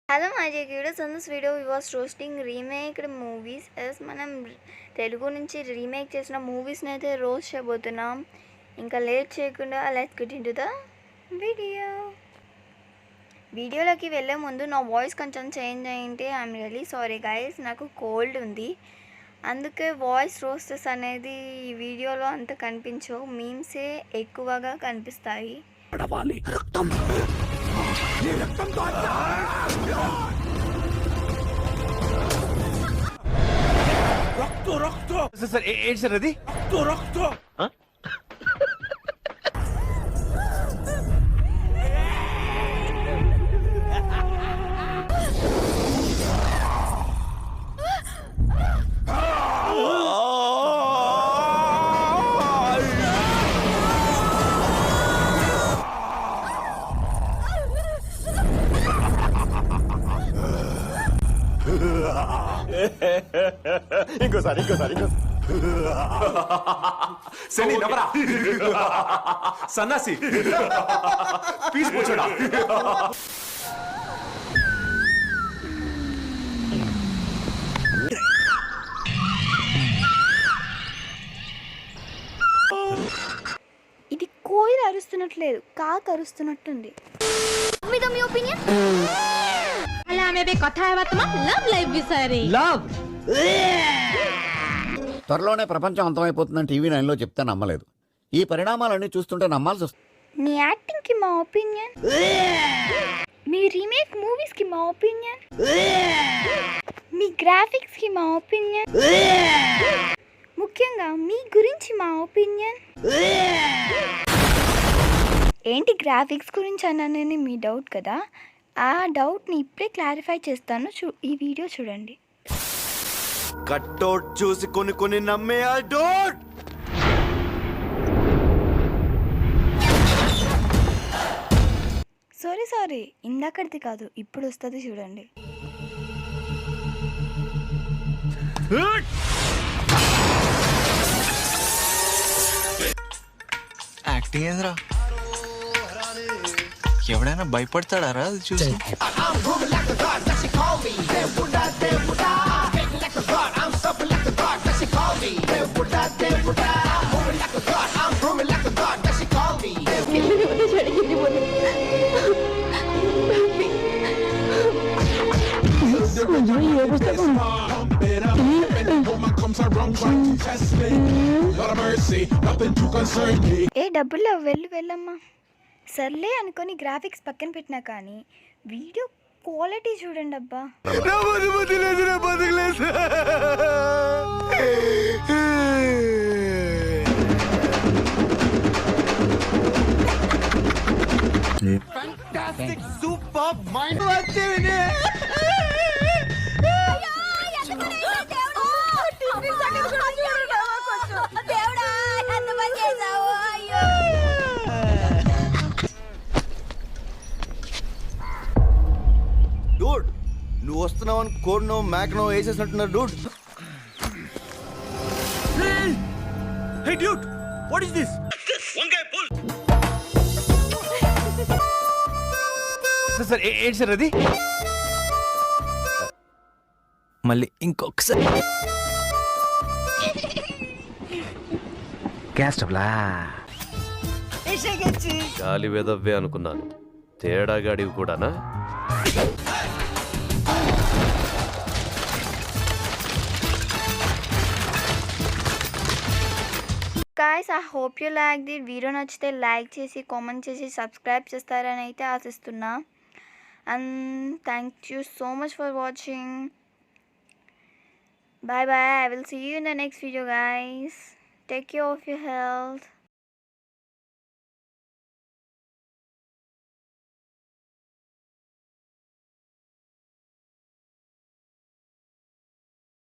Hello my dear viewers, in this video we was roasting remake movies. As మనం తెలుగు నుంచి remake చేసిన మూవీస్ని అయితే roast చేయబోతున్నాం. ఇంకా లేట్ చేయకుండా let's get into the video. వీడియోలోకి వెళ్ళే ముందు నా వాయిస్ కొంచెం చేంజ్ అయ్యింటే ఐఎమ్ రియలీ సారీ గైస్. నాకు కోల్డ్ ఉంది, అందుకే వాయిస్ రోస్టెస్ అనేది ఈ వీడియోలో అంత కనిపించవు, మీమ్సే ఎక్కువగా కనిపిస్తాయి. సార్ ఏంటి సార్ అది? ఇంకోసారి శని నవరా సన్నాసి పీస్ పోచోడా. ఇది కోయిల అరుస్తున్నట్లేదు, కాకి అరుస్తున్నట్టుంది. మీ ఒపీనియన్? అలా ఆమె కథ లవ్ లైఫ్ విసారి లవ్ త్వరలోనే ప్రపంచం అంతమైపోతుందని టీవీ 9లో చెప్తే నమ్మలేదు. ఈ పరిణామాలన్నీ చూస్తుంటే నమ్మాల్సి వస్తుంది. మీ యాక్టింగ్ కి మా ఒపీనియన్, మీ రీమేక్ మూవీస్ కి మా ఒపీనియన్, మీ గ్రాఫిక్స్ కి మా ఒపీనియన్, ముఖ్యంగా మీ గురించి మా ఒపీనియన్. ఏంటి గ్రాఫిక్స్ గురించి అన్నానని మీ డౌట్ కదా, ఆ డౌట్ని ఇప్పుడే క్లారిఫై చేస్తాను. ఈ వీడియో చూడండి. కట్టౌట్ చూసి కొన్ని నమ్మే డోట్. సారీ ఇందాకడిది కాదు, ఇప్పుడు వస్తుంది చూడండి. యాక్టింగ్ ఏంద్రా, ఎవడైనా భయపడతాడారా అది చూసి? ఏ డబ్బుల్లో వెళ్ళమ్మా. సర్లే అనుకొని గ్రాఫిక్స్ పక్కన పెట్టినా కానీ వీడియో క్వాలిటీ చూడండి అబ్బా. Super mind వచ్చేవినే. డూడ్, నువ్వు వస్తున్నావు అని కోడ్నో మ్యాక్నో వేసేసినట్టున్నారు dude. Hey dude, what is this? Sir ఏంటి సార్ అది? మళ్ళీ ఇంకొకసారి గాలి వెదవ్వే అనుకున్నాను, తేడాగాడివి కూడానా? Guys, I hope you liked it. Video నచ్చితే లైక్ చేసి కామెంట్ చేసి సబ్స్క్రైబ్ చేస్తారని అయితే ఆశిస్తున్నా. And thank you so much for watching. Bye bye. I will see you in the next video guys. Take care of your health.